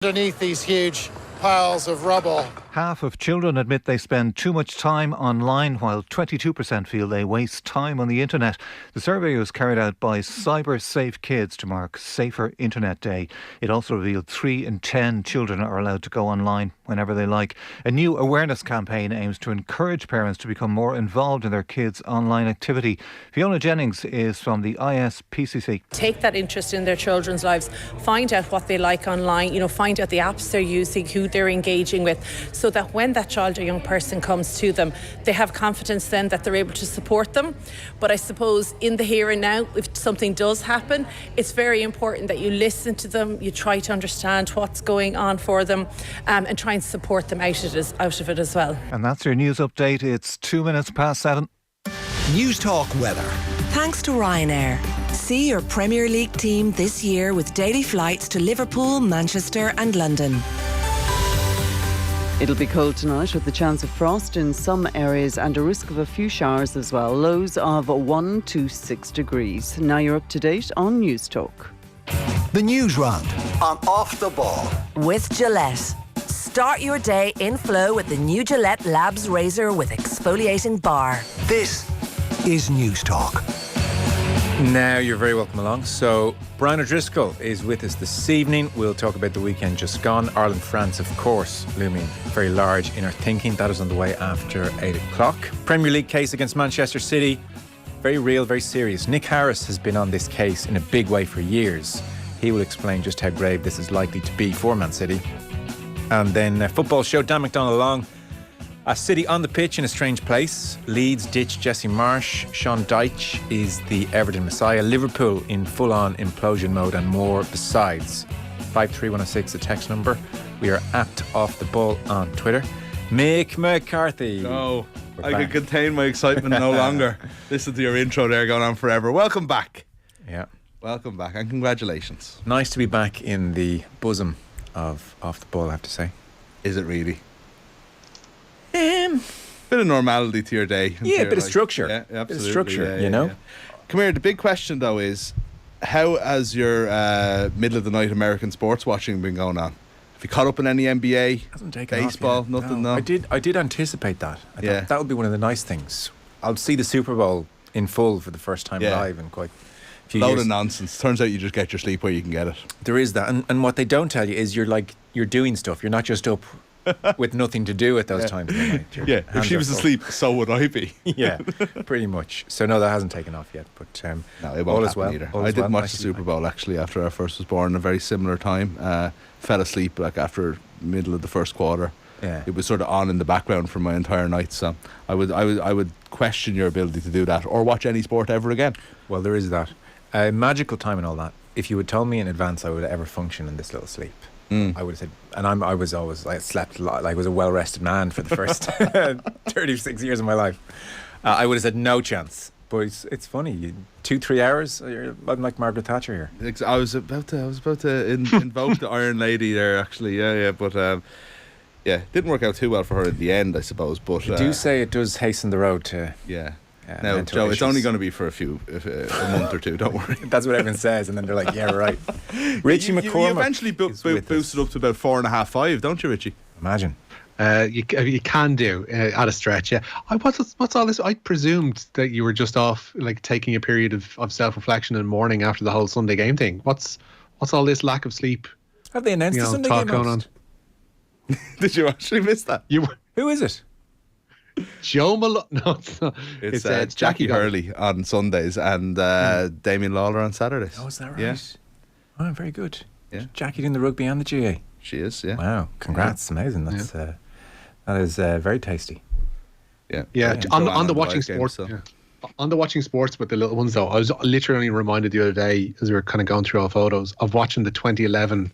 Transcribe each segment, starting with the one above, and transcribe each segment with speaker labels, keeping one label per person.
Speaker 1: underneath these huge piles of rubble.
Speaker 2: Half of children admit they spend too much time online, while 22% feel they waste time on the internet. The survey was carried out by Cyber Safe Kids to mark Safer Internet Day. It also revealed 3 in 10 children are allowed to go online whenever they like. A new awareness campaign aims to encourage parents to become more involved in their kids' online activity. Fiona Jennings is from the ISPCC.
Speaker 3: Take that interest in their children's lives, find out what they like online, find out the apps they're using, who they're engaging with, so that when that child or young person comes to them, they have confidence then that they're able to support them. But I suppose in the here and now, if something does happen, it's very important that you listen to them, you try to understand what's going on for them, and try and support them out of it as well.
Speaker 2: And that's your news update. It's 2 minutes past 7.
Speaker 4: News Talk weather.
Speaker 5: Thanks to Ryanair. See your Premier League team this year with daily flights to Liverpool, Manchester and London.
Speaker 6: It'll be cold tonight with the chance of frost in some areas and a risk of a few showers as well. Lows of 1 to 6 degrees. Now you're up to date on News Talk.
Speaker 4: The Newsround on Off the Ball.
Speaker 5: With Gillette. Start your day in flow with the new Gillette Labs razor with exfoliating bar.
Speaker 4: This is News Talk.
Speaker 7: Now you're very welcome along. So Brian O'Driscoll is with us this evening. We'll talk about the weekend just gone. Ireland, France, of course, looming very large in our thinking. That is on the way after 8 o'clock. Premier League case against Manchester City. Very real, very serious. Nick Harris has been on this case in a big way for years. He will explain just how grave this is likely to be for Man City. And then football show, Dan McDonnell along. City on the pitch in a strange place. Leeds ditch Jesse Marsh. Sean Dyche is the Everton Messiah. Liverpool in full-on implosion mode, and more besides. 53106, the text number. We are at Off the Ball on Twitter. Mick McCarthy.
Speaker 8: No, I can contain my excitement no longer. Listen to your intro there going on forever. Welcome back.
Speaker 7: Yeah.
Speaker 8: Welcome back and congratulations.
Speaker 7: Nice to be back in the bosom of Off the Ball, I have to say.
Speaker 8: Is it really? Bit of normality to your day.
Speaker 7: Yeah, a bit of structure.
Speaker 8: Yeah, absolutely.
Speaker 7: Bit of structure,
Speaker 8: yeah,
Speaker 7: you know?
Speaker 8: Yeah. Come here, the big question though is, how has your middle of the night American sports watching been going on? Have you caught up in any NBA,
Speaker 7: Hasn't taken
Speaker 8: baseball,
Speaker 7: off yet.
Speaker 8: nothing?
Speaker 7: No.
Speaker 8: No.
Speaker 7: I did anticipate that. I
Speaker 8: Yeah.
Speaker 7: thought that would be one of the nice things. I'll see the Super Bowl in full for the first time
Speaker 8: Yeah.
Speaker 7: live in quite a few
Speaker 8: Load
Speaker 7: years.
Speaker 8: of nonsense. Turns out you just get your sleep where you can get it.
Speaker 7: There is that, and what they don't tell you is you're doing stuff. You're not just up with nothing to do at those times of the night. Your
Speaker 8: Yeah, if
Speaker 7: hands
Speaker 8: she
Speaker 7: are
Speaker 8: was
Speaker 7: full.
Speaker 8: asleep, so would I be.
Speaker 7: Yeah, pretty much. So no, that hasn't taken off yet. But
Speaker 8: No, it
Speaker 7: all
Speaker 8: won't
Speaker 7: is
Speaker 8: happen
Speaker 7: well.
Speaker 8: either.
Speaker 7: All
Speaker 8: I
Speaker 7: is
Speaker 8: didn't
Speaker 7: well.
Speaker 8: watch the
Speaker 7: Nice
Speaker 8: Super Bowl actually after our first was born. A very similar time. Fell asleep like after middle of the first quarter.
Speaker 7: Yeah.
Speaker 8: It was sort of on in the background for my entire night. So I would question your ability to do that or watch any sport ever again.
Speaker 7: Well, there is that magical time and all that. If you had told me in advance I would ever function in this little sleep, I would have said. And I was always slept like I was a well rested man for the first 36 years of my life. I would have said no chance. But it's funny. 2-3 hours. I'm like Margaret Thatcher here.
Speaker 8: I was about to invoke the Iron Lady there actually. Yeah. But yeah, didn't work out too well for her in the end, I suppose. But
Speaker 7: You do say it does hasten the road to.
Speaker 8: yeah.
Speaker 7: Now,
Speaker 8: Now, Joe, it's only going to be for a month or two. Don't worry.
Speaker 7: That's what everyone says, and then they're like, "Yeah, right." Richie McCormack.
Speaker 8: You eventually
Speaker 7: is with
Speaker 8: boosted
Speaker 7: us.
Speaker 8: up to about 4.5, 5, don't you, Richie?
Speaker 7: Imagine.
Speaker 9: You can do at a stretch, yeah. What's all this? I presumed that you were just off, like taking a period of self-reflection and mourning after the whole Sunday game thing. What's all this lack of sleep?
Speaker 7: Have they announced the Sunday
Speaker 9: talk
Speaker 7: game
Speaker 9: going on?
Speaker 7: host?
Speaker 8: Did you actually miss that?
Speaker 7: Who is it?
Speaker 9: Joe Molloy? No, it's not.
Speaker 8: It's Jockey Hurley on Sundays and Damien Lawler on Saturdays.
Speaker 7: Oh, is that right?
Speaker 8: Yeah.
Speaker 7: Oh, very good.
Speaker 8: Yeah.
Speaker 7: Jackie doing the rugby and the GA.
Speaker 8: She is, yeah.
Speaker 7: Wow, congrats! Amazing. That's that is very tasty.
Speaker 8: Yeah.
Speaker 9: Yeah, on the watching
Speaker 8: live games,
Speaker 9: sports.
Speaker 8: so.
Speaker 9: Yeah. On the watching sports with the little ones though, I was literally reminded the other day as we were kind of going through our photos of watching the 2011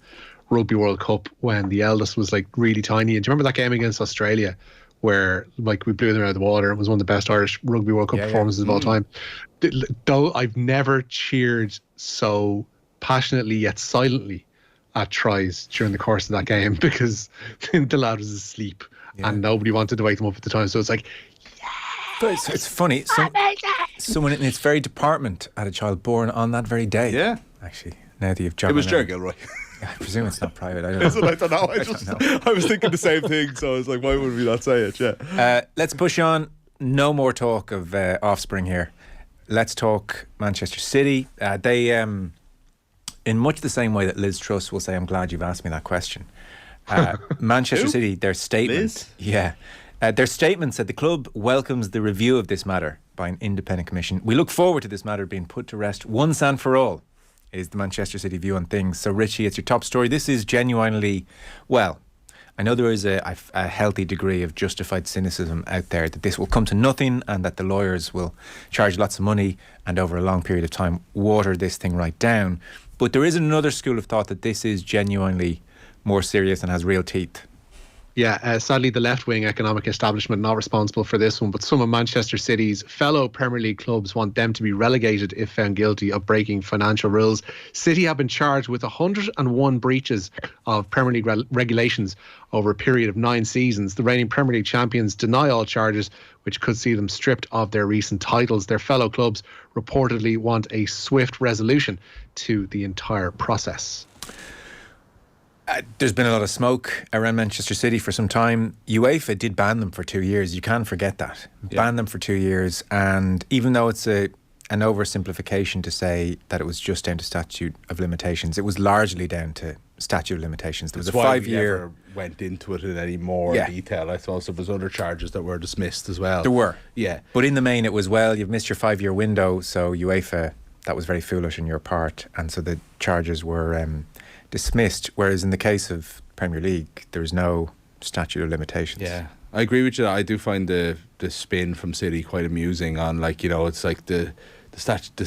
Speaker 9: Rugby World Cup when the eldest was like really tiny. And do you remember that game against Australia where like we blew them out of the water? It was one of the best Irish Rugby World Cup performances of all time. Though I've never cheered so passionately yet silently at tries during the course of that game because the lad was asleep and nobody wanted to wake them up at the time. So it's like,
Speaker 7: But it's funny. Someone in its very department had a child born on that very day.
Speaker 8: Yeah.
Speaker 7: Actually, now that you've John.
Speaker 8: It was Ger Gilroy.
Speaker 7: I presume it's not private. I don't
Speaker 8: Is it?
Speaker 7: know.
Speaker 8: I don't know. I was thinking the same thing, so I was like, why would we not say it? Yeah.
Speaker 7: Let's push on. No more talk of offspring here. Let's talk Manchester City. They, in much the same way that Liz Truss will say, I'm glad you've asked me that question. Manchester City, their statement.
Speaker 8: Liz?
Speaker 7: Yeah. Their statement said the club welcomes the review of this matter by an independent commission. We look forward to this matter being put to rest once and for all, is the Manchester City view on things. So, Richie, it's your top story. This is genuinely, well, I know there is a healthy degree of justified cynicism out there that this will come to nothing and that the lawyers will charge lots of money and over a long period of time water this thing right down. But there is another school of thought that this is genuinely more serious and has real teeth.
Speaker 9: Yeah, sadly, the left-wing economic establishment not responsible for this one, but some of Manchester City's fellow Premier League clubs want them to be relegated if found guilty of breaking financial rules. City have been charged with 101 breaches of Premier League regulations over a period of 9 seasons. The reigning Premier League champions deny all charges, which could see them stripped of their recent titles. Their fellow clubs reportedly want a swift resolution to the entire process.
Speaker 7: There's been a lot of smoke around Manchester City for some time. UEFA did ban them for 2 years. You can't forget that. Ban them for 2 years. And even though it's an oversimplification to say that it was just down to statute of limitations, it was largely down to statute of limitations. There was a 5-year...
Speaker 8: never went into it in any more detail. I suppose there was other charges that were dismissed as well.
Speaker 7: There were.
Speaker 8: Yeah.
Speaker 7: But in the main, it was, well, you've missed your 5-year window, so UEFA, that was very foolish on your part. And so the charges were... dismissed, whereas in the case of Premier League there is no statute of limitations.
Speaker 8: Yeah, I agree with you. I do find the spin from City quite amusing on, like, you know, it's like the statute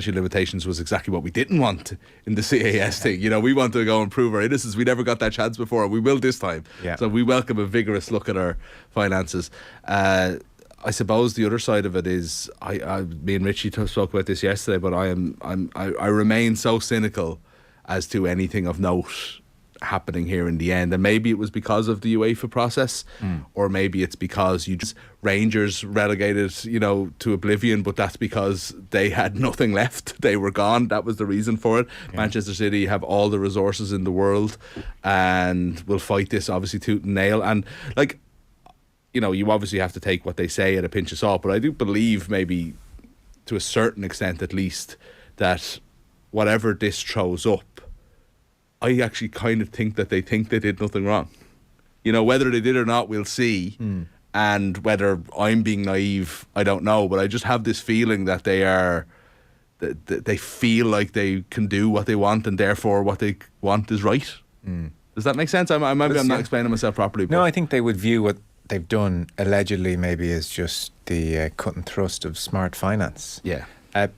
Speaker 8: of limitations was exactly what we didn't want in the CAS thing. You know, we wanted to go and prove our innocence. We never got that chance before, and we will this time.
Speaker 7: Yeah.
Speaker 8: So we welcome a vigorous look at our finances. I suppose the other side of it is, me and Richie spoke about this yesterday, but I remain so cynical as to anything of note happening here in the end. And maybe it was because of the UEFA process, or maybe it's because Rangers relegated, you know, to oblivion, but that's because they had nothing left. They were gone. That was the reason for it. Yeah. Manchester City have all the resources in the world and will fight this obviously tooth and nail. And, like, you know, you obviously have to take what they say at a pinch of salt, but I do believe, maybe to a certain extent at least, that whatever this throws up, I actually kind of think that they think they did nothing wrong. You know, whether they did or not, we'll see. And whether I'm being naive, I don't know. But I just have this feeling that they feel like they can do what they want, and therefore what they want is right. Does that make sense? I'm not explaining myself properly.
Speaker 7: No, I think they would view what they've done allegedly maybe as just the cut and thrust of smart finance.
Speaker 8: Yeah.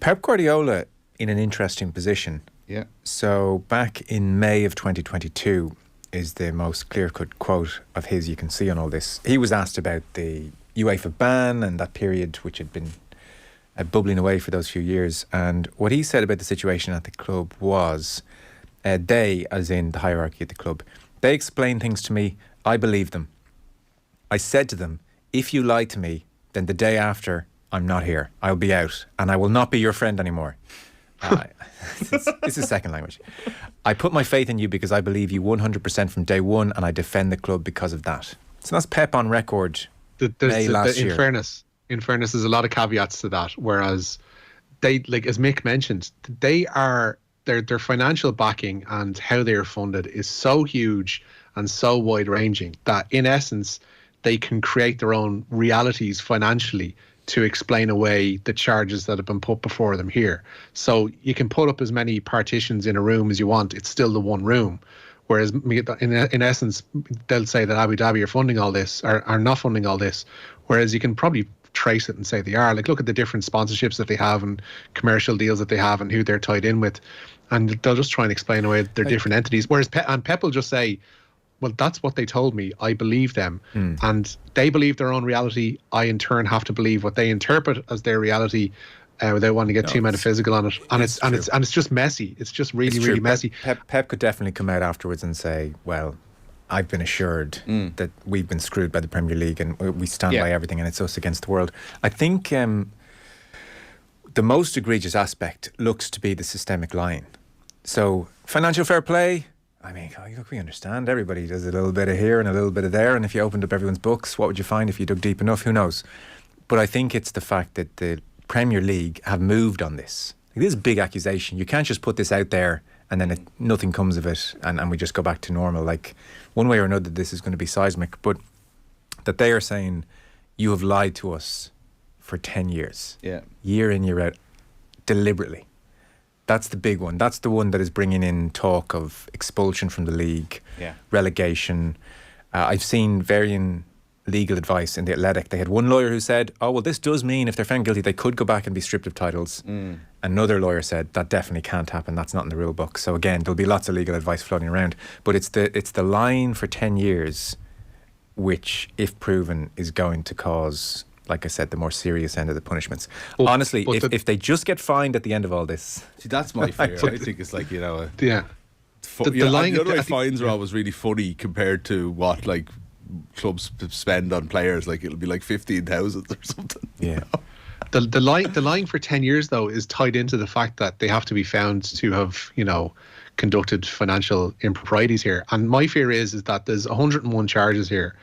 Speaker 7: Pep Guardiola in an interesting position.
Speaker 8: Yeah.
Speaker 7: So back in May of 2022 is the most clear-cut quote of his you can see on all this. He was asked about the UEFA ban and that period which had been bubbling away for those few years. And what he said about the situation at the club was, they, as in the hierarchy at the club, they explained things to me. I believed them. I said to them, if you lie to me, then the day after, I'm not here. I'll be out and I will not be your friend anymore. This is second language. I put my faith in you because I believe you 100% from day one, and I defend the club because of that. So that's Pep on record. Last year.
Speaker 9: In fairness, there's a lot of caveats to that. Whereas they, like as Mick mentioned, their financial backing and how they are funded is so huge and so wide ranging that in essence they can create their own realities financially to explain away the charges that have been put before them here. So you can put up as many partitions in a room as you want. It's still the one room. Whereas in essence, they'll say that Abu Dhabi are funding all this, or are not funding all this. Whereas you can probably trace it and say they are. Like, look at the different sponsorships that they have and commercial deals that they have and who they're tied in with. And they'll just try and explain away their different entities. Whereas Pep will just say, well, that's what they told me. I believe them. And they believe their own reality. I, in turn, have to believe what they interpret as their reality without wanting to get too metaphysical on it. And it's just messy. It's just really messy.
Speaker 7: Pep could definitely come out afterwards and say, well, I've been assured that we've been screwed by the Premier League and we stand by everything and it's us against the world. I think the most egregious aspect looks to be the systemic lying. So financial fair play. I mean, look, we understand. Everybody does a little bit of here and a little bit of there. And if you opened up everyone's books, what would you find if you dug deep enough? Who knows? But I think it's the fact that the Premier League have moved on this. Like, this is a big accusation. You can't just put this out there and then nothing comes of it and we just go back to normal. Like, one way or another, this is going to be seismic. But that they are saying, you have lied to us for 10 years.
Speaker 8: Yeah. Year
Speaker 7: in, year out, deliberately. That's the big one. That's the one that is bringing in talk of expulsion from the league, relegation. I've seen varying legal advice in The Athletic. They had one lawyer who said, oh, well, this does mean if they're found guilty, they could go back and be stripped of titles. Another lawyer said, that definitely can't happen. That's not in the rule book. So again, there'll be lots of legal advice floating around. But it's the line for 10 years, which, if proven, is going to cause, like I said, the more serious end of the punishments. Honestly, if they just get fined at the end of all this...
Speaker 8: See, that's my fear. I think it's like,
Speaker 9: the
Speaker 8: other fines are always really funny compared to what, like, clubs spend on players. Like, it'll be like 15,000 or something.
Speaker 7: Yeah.
Speaker 9: The line for 10 years, though, is tied into the fact that they have to be found to have, conducted financial improprieties here. And my fear is that there's 101 charges here,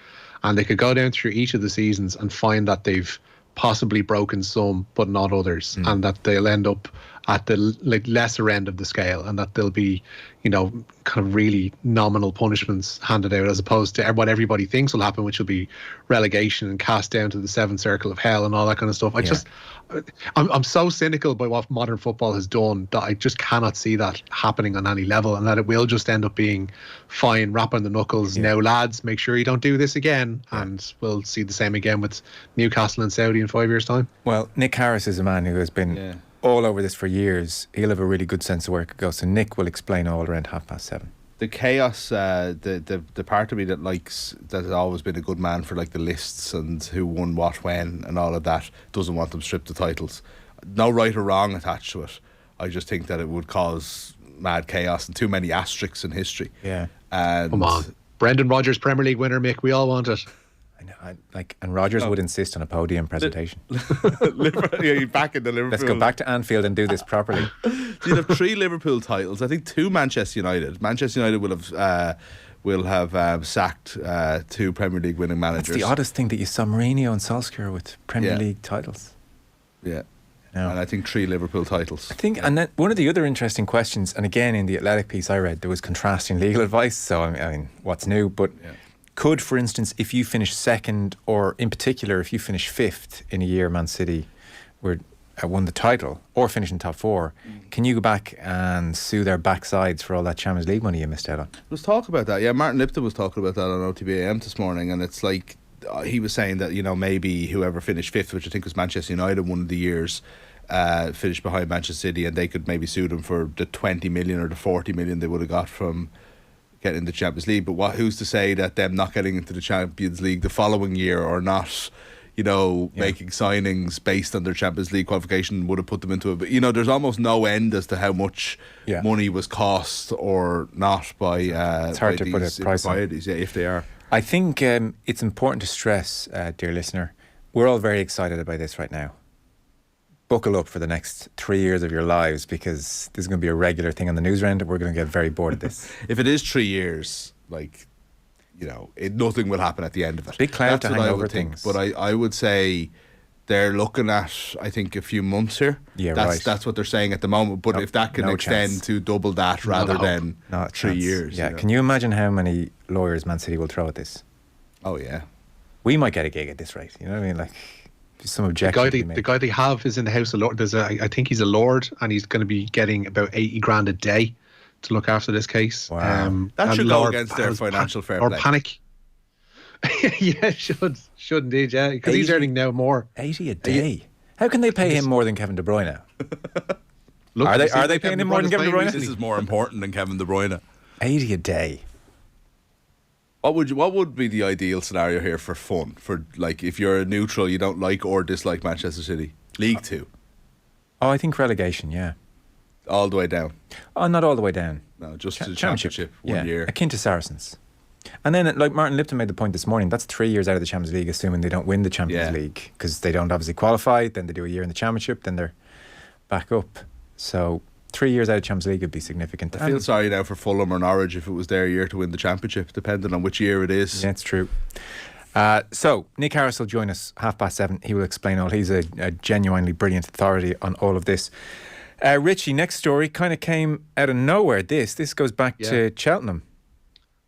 Speaker 9: and they could go down through each of the seasons and find that they've possibly broken some but not others, and that they'll end up at the lesser end of the scale, and that there'll be kind of really nominal punishments handed out, as opposed to what everybody thinks will happen, which will be relegation and cast down to the seventh circle of hell and all that kind of stuff. I'm so cynical by what modern football has done that I just cannot see that happening on any level, and that it will just end up being fine, rapping the knuckles. Now, lads, make sure you don't do this again, and we'll see the same again with Newcastle and Saudi in 5 years' time.
Speaker 7: Well, Nick Harris is a man who has been all over this for years. He'll have a really good sense of where it could go. So Nick will explain all around 7:30.
Speaker 8: The chaos, the part of me that has always been a good man for like the lists and who won what when and all of that, doesn't want them stripped of titles. No right or wrong attached to it. I just think that it would cause mad chaos and too many asterisks in history.
Speaker 7: Yeah.
Speaker 8: And
Speaker 9: come on, Brendan Rodgers Premier League winner, Mick. We all want it.
Speaker 7: I know, and Rodgers would insist on a podium presentation.
Speaker 8: You're back in the Liverpool.
Speaker 7: Let's go back to Anfield and do this properly.
Speaker 8: You'd have 3 Liverpool titles. I think 2 Manchester United. Manchester United will have sacked 2 Premier League winning managers.
Speaker 7: It's the oddest thing that you saw Mourinho and Solskjaer with Premier League titles.
Speaker 8: Yeah. No. And I think 3 Liverpool titles.
Speaker 7: I think, and then one of the other interesting questions, and again in the Athletic piece I read, there was contrasting legal advice. So I mean, what's new? But could, for instance, if you finish second, or in particular, if you finish 5th in a year, Man City won the title, or finish in top 4, can you go back and sue their backsides for all that Champions League money you missed out on?
Speaker 8: There was talk about that. Yeah, Martin Lipton was talking about that on OTB AM this morning, and it's like he was saying that maybe whoever finished 5th, which I think was Manchester United one of the years, finished behind Manchester City, and they could maybe sue them for the 20 million or the 40 million they would have got from getting into the Champions League. But who's to say that them not getting into the Champions League the following year, or not making signings based on their Champions League qualification, would have put them into it. But there's almost no end as to how much money was cost or not by
Speaker 7: it's hard to put a price on.
Speaker 8: If they are.
Speaker 7: I think it's important to stress, dear listener, we're all very excited about this right now. Buckle up for the next 3 years of your lives, because this is going to be a regular thing on the Newsround, and we're going to get very bored of this.
Speaker 8: If it is 3 years, nothing will happen at the end of it.
Speaker 7: Big cloud to hang over things.
Speaker 8: But I would say they're looking at, I think, a few months here.
Speaker 7: Yeah,
Speaker 8: right. That's what they're saying at the moment. But if that can extend to double that rather than 3 years.
Speaker 7: Yeah. Can you imagine how many lawyers Man City will throw at this?
Speaker 8: Oh, yeah.
Speaker 7: We might get a gig at this rate. You know what I mean? Like, some objection.
Speaker 9: The guy they have is in the House of Lords. I think he's a Lord, and he's going to be getting about 80 grand a day to look after this case.
Speaker 7: Wow.
Speaker 8: That should go against their financial fair play.
Speaker 9: Or panic. Yeah, should indeed, yeah. Because he's earning now more.
Speaker 7: 80 a day. How can they pay him more than Kevin De Bruyne? Look, are they paying him more than Kevin De Bruyne?
Speaker 8: This is more important than Kevin De Bruyne.
Speaker 7: 80 a day.
Speaker 8: What would be the ideal scenario here for fun? For if you're a neutral, you don't like or dislike Manchester City. League 2.
Speaker 7: Oh, I think relegation, yeah.
Speaker 8: All the way down.
Speaker 7: Oh, not all the way down.
Speaker 8: No, just to the championship 1 year.
Speaker 7: Akin to Saracens. And then, like Martin Lipton made the point this morning, that's 3 years out of the Champions League, assuming they don't win the Champions League, because they don't obviously qualify. Then they do a year in the Championship, then they're back up. So 3 years out of Champions League would be significant.
Speaker 8: I feel sorry now for Fulham or Norwich if it was their year to win the championship, depending on which year it is.
Speaker 7: Yeah, it's true. So Nick Harris will join us 7:30. He will explain all. He's a genuinely brilliant authority on all of this. Richie, next story kind of came out of nowhere. This goes back to Cheltenham.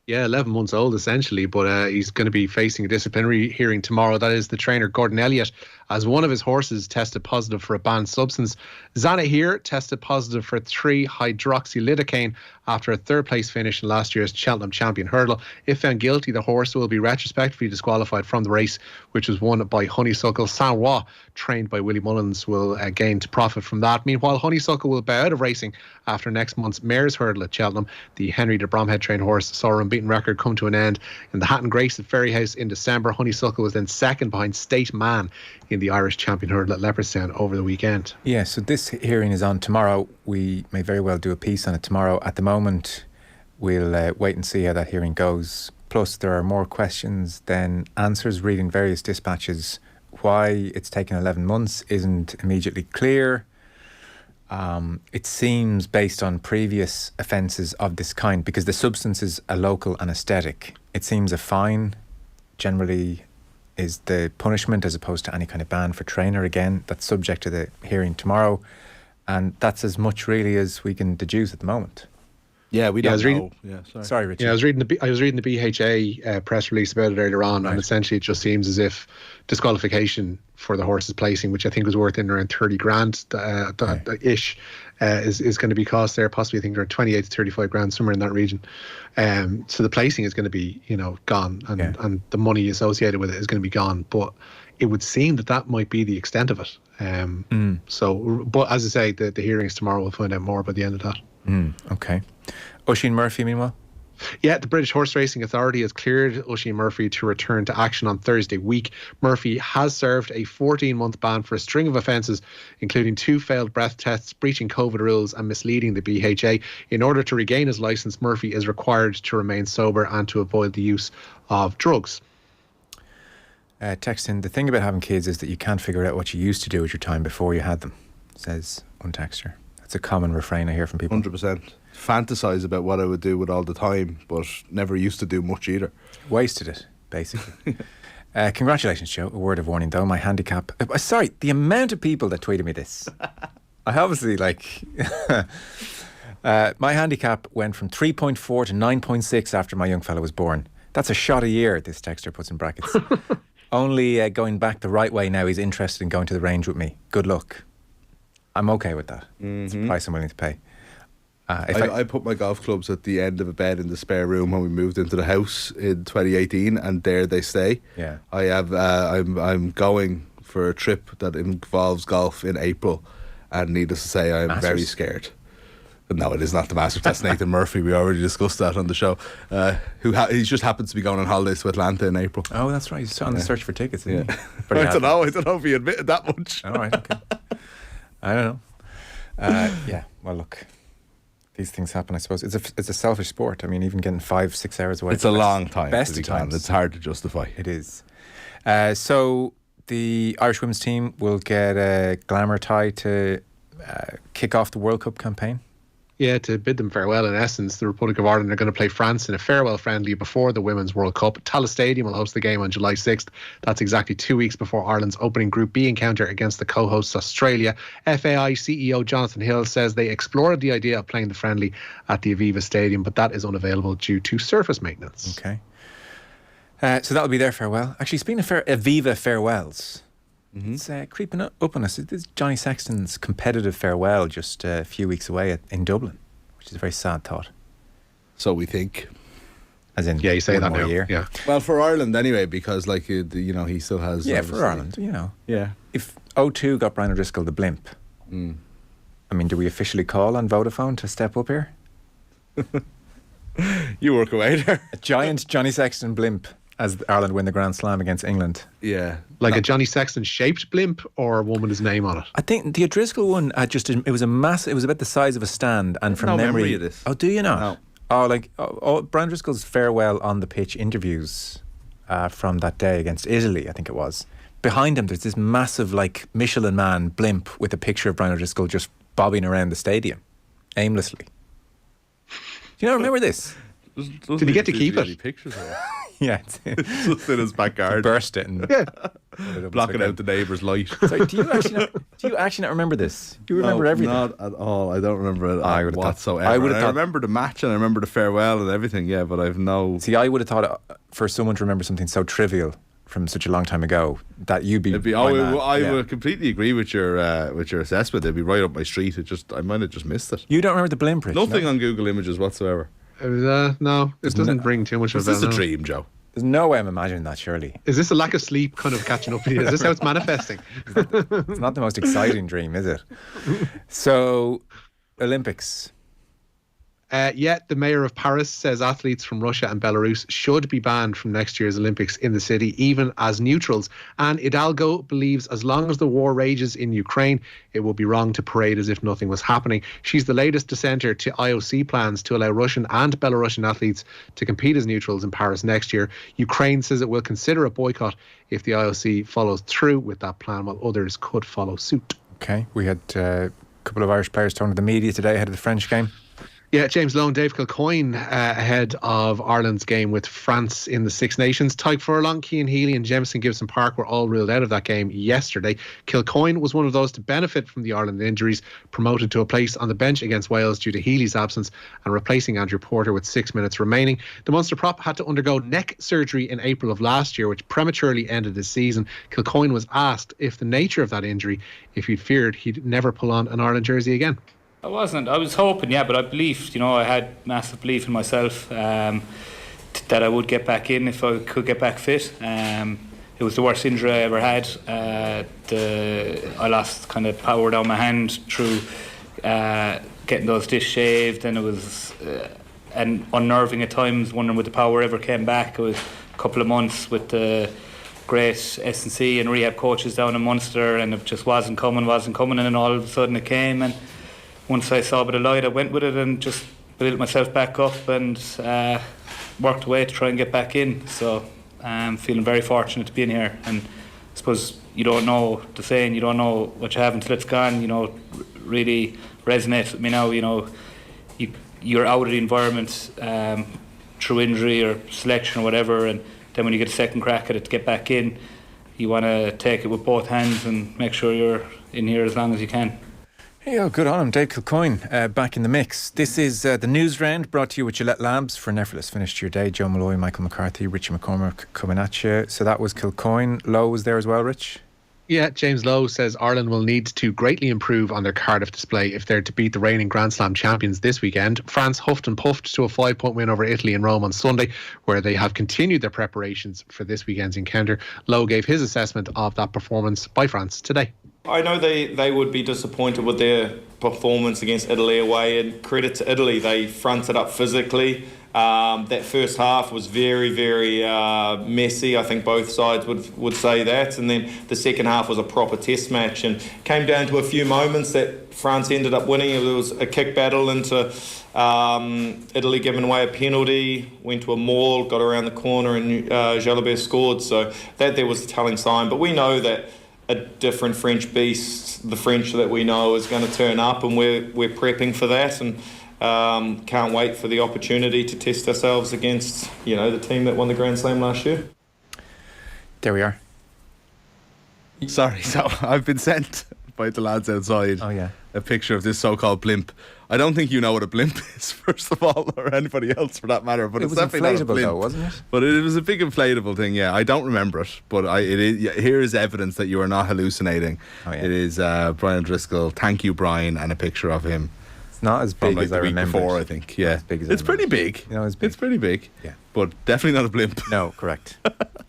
Speaker 9: Yeah, 11 months old essentially, but he's going to be facing a disciplinary hearing tomorrow. That is the trainer Gordon Elliott, as one of his horses tested positive for a banned substance. Zana here tested positive for 3-hydroxylidocaine after a third place finish in last year's Cheltenham Champion Hurdle. If found guilty, the horse will be retrospectively disqualified from the race, which was won by Honeysuckle. Saint-Roi, trained by Willie Mullins, will gain to profit from that. Meanwhile, Honeysuckle will bow out of racing after next month's Mayor's Hurdle at Cheltenham. The Henry de Bromhead trained horse saw her unbeaten record come to an end in the Hatton Grace at Ferryhouse in December. Honeysuckle was then second behind State Man in the Irish Champion Hurdle at Leopardstown over the weekend.
Speaker 7: Yeah, so this hearing is on tomorrow. We may very well do a piece on it tomorrow. At the moment, we'll wait and see how that hearing goes. Plus, there are more questions than answers. Reading various dispatches, why it's taken 11 months isn't immediately clear. It seems based on previous offences of this kind, because the substance is a local anaesthetic. It seems a fine generally is the punishment as opposed to any kind of ban for trainer. Again, that's subject to the hearing tomorrow, and that's as much really as we can deduce at the moment.
Speaker 8: Yeah, we don't know.
Speaker 7: Sorry, Richie.
Speaker 9: Yeah, I was reading the BHA press release about it earlier on, and essentially it just seems as if disqualification for the horse's placing, which I think was worth in around 30 grand ish, is going to be cost there. Possibly, I think around 28 to 35 grand, somewhere in that region. So the placing is going to be, gone, and the money associated with it is going to be gone. But it would seem that might be the extent of it. So, but as I say, the hearings tomorrow, we'll find out more by the end of that.
Speaker 7: Okay. Oisin Murphy, meanwhile?
Speaker 9: Yeah, the British Horse Racing Authority has cleared Oisin Murphy to return to action on Thursday week. Murphy has served a 14-month ban for a string of offences, including 2 failed breath tests, breaching COVID rules and misleading the BHA. In order to regain his licence, Murphy is required to remain sober and to avoid the use of drugs.
Speaker 7: Texting, the thing about having kids is that you can't figure out what you used to do with your time before you had them, says one texter. That's a common refrain I hear from people.
Speaker 8: 100%. Fantasise about what I would do with all the time, but never used to do much either.
Speaker 7: Wasted it, basically. Congratulations, Joe. A word of warning, though. My handicap... sorry, the amount of people that tweeted me this. I obviously, my handicap went from 3.4 to 9.6 after my young fella was born. That's a shot a year, this texter puts in brackets. Only going back the right way now, he's interested in going to the range with me. Good luck. I'm okay with that. It's a price I'm willing to pay.
Speaker 8: I put my golf clubs at the end of a bed in the spare room when we moved into the house in 2018, and there they stay.
Speaker 7: Yeah,
Speaker 8: I have. I'm going for a trip that involves golf in April, and needless to say, I'm very scared. No, it is not the Masters. That's Nathan Murphy. We already discussed that on the show. He just happens to be going on holidays to Atlanta in April.
Speaker 7: Oh, that's right. He's on the search for tickets.
Speaker 8: Yeah. I don't know if he admitted that much.
Speaker 7: All right. Okay. I don't know. Yeah. Well, look. These things happen, I suppose. It's a selfish sport. I mean, even getting 5-6 hours away.
Speaker 8: It's a long time.
Speaker 7: Best of times.
Speaker 8: It's hard to justify.
Speaker 7: It is. So the Irish women's team will get a glamour tie to kick off the World Cup campaign.
Speaker 9: Yeah, to bid them farewell in essence. The Republic of Ireland are going to play France in a farewell friendly before the Women's World Cup. Tallaght Stadium will host the game on July 6th. That's exactly 2 weeks before Ireland's opening Group B encounter against the co-hosts Australia. FAI CEO Jonathan Hill says they explored the idea of playing the friendly at the Aviva Stadium, but that is unavailable due to surface maintenance.
Speaker 7: Okay. So that'll be their farewell. Actually, speaking of Aviva farewells, it's creeping up on us. This is Johnny Sexton's competitive farewell just a few weeks away in Dublin, which is a very sad thought.
Speaker 8: So we think.
Speaker 7: As in,
Speaker 9: you say that now.
Speaker 7: Year.
Speaker 9: Yeah.
Speaker 8: Well, for Ireland anyway, because he still has.
Speaker 7: Yeah, for Ireland,
Speaker 8: Yeah.
Speaker 7: If O2 got Brian O'Driscoll the blimp, I mean, do we officially call on Vodafone to step up here?
Speaker 8: You work away there.
Speaker 7: A giant Johnny Sexton blimp as Ireland win the Grand Slam against England.
Speaker 8: Yeah.
Speaker 9: Like a Johnny Sexton shaped blimp or one with his name on it?
Speaker 7: I think the O'Driscoll one it was a massive, it was about the size of a stand, and from memory
Speaker 8: of this.
Speaker 7: Oh, do you not?
Speaker 8: No.
Speaker 7: Brian O'Driscoll's farewell on the pitch interviews from that day against Italy, I think it was. Behind him there's this massive Michelin Man blimp with a picture of Brian O'Driscoll just bobbing around the stadium. aimlessly. Do you not remember this?
Speaker 9: Did he get to keep it?
Speaker 8: Pictures of it.
Speaker 7: Yeah.
Speaker 8: It's just in his backyard.
Speaker 7: Burst it and
Speaker 8: Blocking out the neighbour's light.
Speaker 7: Sorry, do you actually not remember this? Do you remember everything?
Speaker 8: Not at all. I don't remember it
Speaker 7: I
Speaker 8: whatsoever.
Speaker 7: would have
Speaker 8: I remember the match and I remember the farewell and everything, yeah, but I've no...
Speaker 7: See, I would have thought for someone to remember something so trivial from such a long time ago that you'd be...
Speaker 8: I would completely agree with your assessment. It'd be right up my street. I might have just missed it.
Speaker 7: You don't remember the blimp, Rich?
Speaker 8: Nothing on Google Images whatsoever.
Speaker 9: No, it doesn't bring too much of
Speaker 8: Is this a dream, Joe?
Speaker 7: There's no way I'm imagining that, surely.
Speaker 9: Is this a lack of sleep kind of catching up with you? Is this how it's manifesting?
Speaker 7: It's not the most exciting dream, is it? So, Olympics.
Speaker 9: The mayor of Paris says athletes from Russia and Belarus should be banned from next year's Olympics in the city, even as neutrals. And Hidalgo believes as long as the war rages in Ukraine, it would be wrong to parade as if nothing was happening. She's the latest dissenter to IOC plans to allow Russian and Belarusian athletes to compete as neutrals in Paris next year. Ukraine says it will consider a boycott if the IOC follows through with that plan, while others could follow suit.
Speaker 7: Okay, we had a couple of Irish players talking to the media today ahead of the French game.
Speaker 9: Yeah, James Lowe and Dave Kilcoyne ahead of Ireland's game with France in the Six Nations. Tyke Furlong, Cian Healy and Jemison Gibson-Park were all ruled out of that game yesterday. Kilcoyne was one of those to benefit from the Ireland injuries, promoted to a place on the bench against Wales due to Healy's absence and replacing Andrew Porter with 6 minutes remaining. The Munster prop had to undergo neck surgery in April of last year, which prematurely ended his season. Kilcoyne was asked if the nature of that injury, if he'd feared he'd never pull on an Ireland jersey again.
Speaker 10: I wasn't. I was hoping, but I believed, I had massive belief in myself that I would get back in if I could get back fit. It was the worst injury I ever had. I lost kind of power down my hand through getting those discs shaved, and it was and unnerving at times, wondering would the power ever came back. It was a couple of months with the great S&C and rehab coaches down in Munster, and it just wasn't coming, and then all of a sudden it came, and once I saw a bit of light, I went with it and just built myself back up and worked away to try and get back in. So I'm feeling very fortunate to be in here. And I suppose you don't know the saying, you don't know what you have until it's gone. Really resonates with me now. You're out of the environment through injury or selection or whatever, and then when you get a second crack at it to get back in, you want to take it with both hands and make sure you're in here as long as you can.
Speaker 7: Hey, good on him. Dave Kilcoyne back in the mix. This is the Newsround, brought to you with Gillette Labs for an effortless finish to your day. Joe Molloy, Michael McCarthy, Richie McCormack coming at you. So that was Kilcoyne. Lowe was there as well, Rich?
Speaker 9: Yeah, James Lowe says Ireland will need to greatly improve on their Cardiff display if they're to beat the reigning Grand Slam champions this weekend. France huffed and puffed to a 5-point win over Italy in Rome on Sunday, where they have continued their preparations for this weekend's encounter. Lowe gave his assessment of that performance by France today.
Speaker 11: I know they would be disappointed with their performance against Italy away, and credit to Italy, they fronted up physically. That first half was very, very messy. I think both sides would say that. And then the second half was a proper test match and came down to a few moments that France ended up winning. It was a kick battle into Italy giving away a penalty, went to a maul, got around the corner, and Jalabert scored. So that there was the telling sign. But we know that a different French beast, the French that we know, is going to turn up, and we're prepping for that, and can't wait for the opportunity to test ourselves against the team that won the Grand Slam last year.
Speaker 7: There we are.
Speaker 8: Sorry, so I've been sent by the lads outside a picture of this so-called blimp. I don't think you know what a blimp is, first of all, or anybody else for that matter. But
Speaker 7: it
Speaker 8: it's
Speaker 7: was
Speaker 8: definitely not a
Speaker 7: inflatable,
Speaker 8: blimp,
Speaker 7: though, wasn't it?
Speaker 8: But it was a big inflatable thing. Yeah, I don't remember it, but here is evidence that you are not hallucinating.
Speaker 7: Oh, yeah.
Speaker 8: It is Brian Driscoll. Thank you, Brian, and a picture of him.
Speaker 7: It's not as big as I remember.
Speaker 8: Before, I think. Yeah,
Speaker 7: as big as
Speaker 8: it's pretty big.
Speaker 7: It's big.
Speaker 8: It's pretty big.
Speaker 7: Yeah,
Speaker 8: but definitely not a blimp.
Speaker 7: No, correct.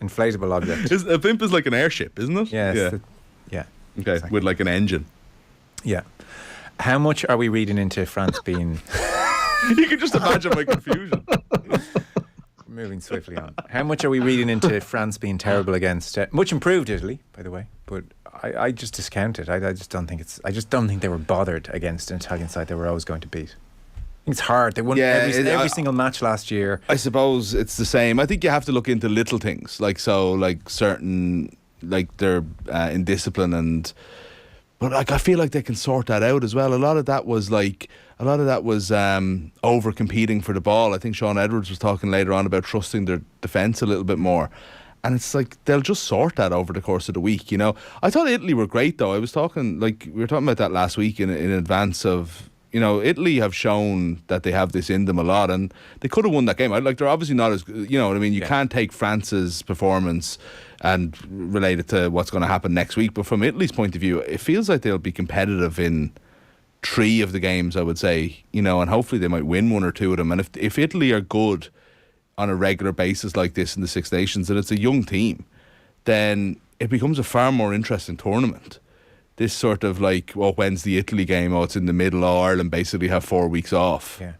Speaker 7: Inflatable object.
Speaker 8: A blimp is like an airship, isn't it?
Speaker 7: Yes, yeah.
Speaker 8: Okay,
Speaker 7: exactly.
Speaker 8: With like an engine.
Speaker 7: Yeah. How much are we reading into France being...
Speaker 8: You can just imagine my confusion.
Speaker 7: Moving swiftly on. How much are we reading into France being terrible against... much improved Italy, by the way, but I just discount it. I just don't think it's... I just don't think they were bothered against an Italian side they were always going to beat. I think it's hard. They won every single match last year.
Speaker 8: I suppose it's the same. I think you have to look into little things, like certain... Like they're indiscipline and... But I feel like they can sort that out as well. A lot of that was like a lot of that was over competing for the ball. I think Sean Edwards was talking later on about trusting their defence a little bit more. And it's like they'll just sort that over the course of the week, you know. I thought Italy were great though. We were talking about that last week in advance of, you know, Italy have shown that they have this in them a lot, and they could have won that game. They're obviously not as, you know what I mean. You can't take France's performance and relate it to what's going to happen next week. But from Italy's point of view, it feels like they'll be competitive in 3 of the games, I would say, you know, and hopefully they might win 1 or 2 of them. And if Italy are good on a regular basis like this in the Six Nations, and it's a young team, then it becomes a far more interesting tournament. This sort of like, well, when's the Italy game? Oh, it's in the middle. Oh, Ireland basically have 4 weeks off. Yeah,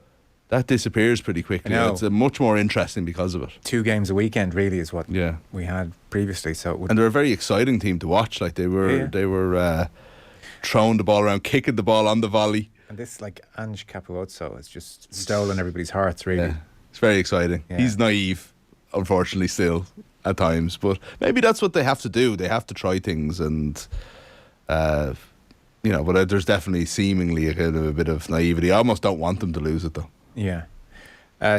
Speaker 8: that disappears pretty quickly. It's much more interesting because of it.
Speaker 7: 2 games a weekend really is what we had previously. And
Speaker 8: they're a very exciting team to watch. Like they were throwing the ball around, kicking the ball on the volley.
Speaker 7: And this, like, Ange Capozzo has just stolen everybody's hearts, really.
Speaker 8: Yeah. It's very exciting. Yeah. He's naive, unfortunately, still at times, but maybe that's what they have to do. They have to try things, and you know. But there's definitely seemingly a bit of naivety. I almost don't want them to lose it, though.
Speaker 7: Yeah.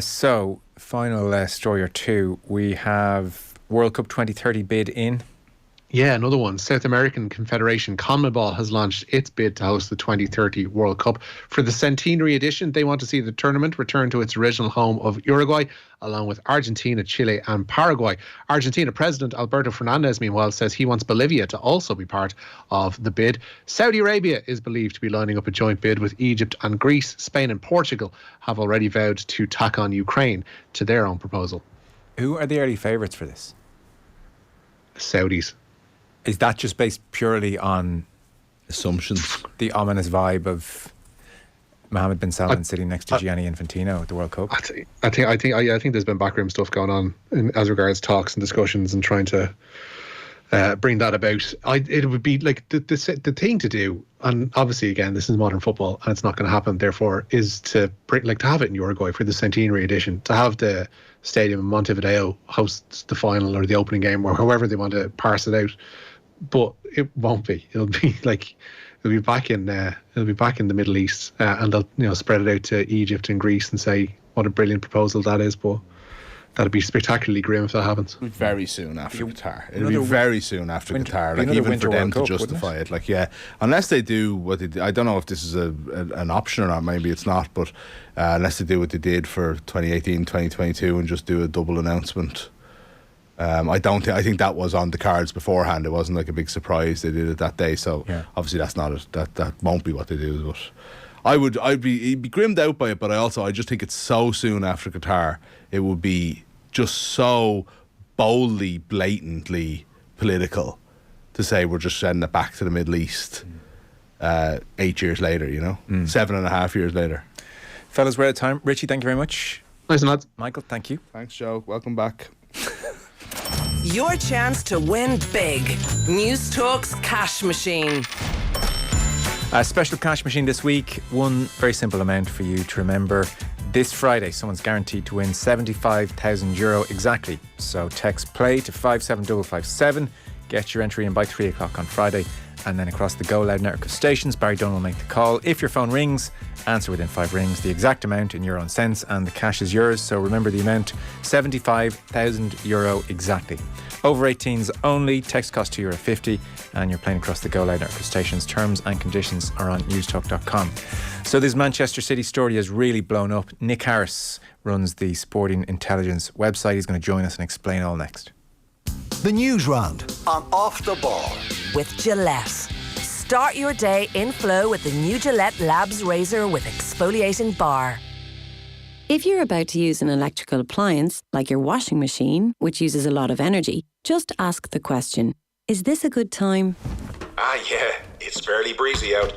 Speaker 7: So, final story or two. We have World Cup 2030 bid in.
Speaker 9: Yeah, another one. South American Confederation CONMEBOL has launched its bid to host the 2030 World Cup. For the centenary edition, they want to see the tournament return to its original home of Uruguay, along with Argentina, Chile and Paraguay. Argentina President Alberto Fernandez, meanwhile, says he wants Bolivia to also be part of the bid. Saudi Arabia is believed to be lining up a joint bid with Egypt and Greece. Spain and Portugal have already vowed to tack on Ukraine to their own proposal.
Speaker 7: Who are the early favourites for this?
Speaker 9: Saudis.
Speaker 7: Is that just based purely on
Speaker 8: assumptions?
Speaker 7: The ominous vibe of Mohammed bin Salman sitting next to Gianni Infantino at the World Cup?
Speaker 9: I think there's been backroom stuff going on as regards talks and discussions and trying to bring that about. It would be like the thing to do, and obviously again this is modern football and it's not going to happen. Therefore, is to bring, like, to have it in Uruguay for the centenary edition, to have the stadium in Montevideo host the final or the opening game or however they want to parse it out. But it won't be. It'll be back in the Middle East, and they'll spread it out to Egypt and Greece and say what a brilliant proposal that is. But that'd be spectacularly grim if that happens.
Speaker 8: Very soon after Qatar. It'll be very soon after Qatar. Like, even for them to justify it. Like, yeah, unless they do what they did. I don't know if this is an option or not. Maybe it's not. But unless they do what they did for 2018, 2022 and just do a double announcement. I think that was on the cards beforehand. It wasn't like a big surprise they did it that day. So obviously that's not that won't be what they do. But I'd be grimmed out by it. But I just think it's so soon after Qatar. It would be just so boldly, blatantly political to say we're just sending it back to the Middle East 8 years later. 7.5 years later.
Speaker 7: Fellas, we're out of time. Richie, thank you very much.
Speaker 9: Nice, lads.
Speaker 7: Michael, thank you.
Speaker 8: Thanks, Joe. Welcome back.
Speaker 5: Your chance to win big. News Talk's Cash Machine.
Speaker 7: A special cash machine this week. One very simple amount for you to remember. This Friday, someone's guaranteed to win €75,000 exactly. So text play to 57557. Get your entry in by 3 o'clock on Friday. And then across the Go Loud network of stations, Barry Dunn will make the call. If your phone rings, answer within 5 rings. The exact amount in your own cents, and the cash is yours. So remember the amount, €75,000 exactly. Over 18s only. Text cost €2.50, and you're playing across the Go Loud network of stations. Terms and conditions are on newstalk.com. So this Manchester City story has really blown up. Nick Harris runs the Sporting Intelligence website. He's going to join us and explain all next.
Speaker 4: The Newsround on Off the Ball
Speaker 5: with Gillette. Start your day in flow with the new Gillette Labs razor with exfoliating bar.
Speaker 12: If you're about to use an electrical appliance, like your washing machine, which uses a lot of energy, just ask the question, is this a good time?
Speaker 13: Yeah, it's fairly breezy out.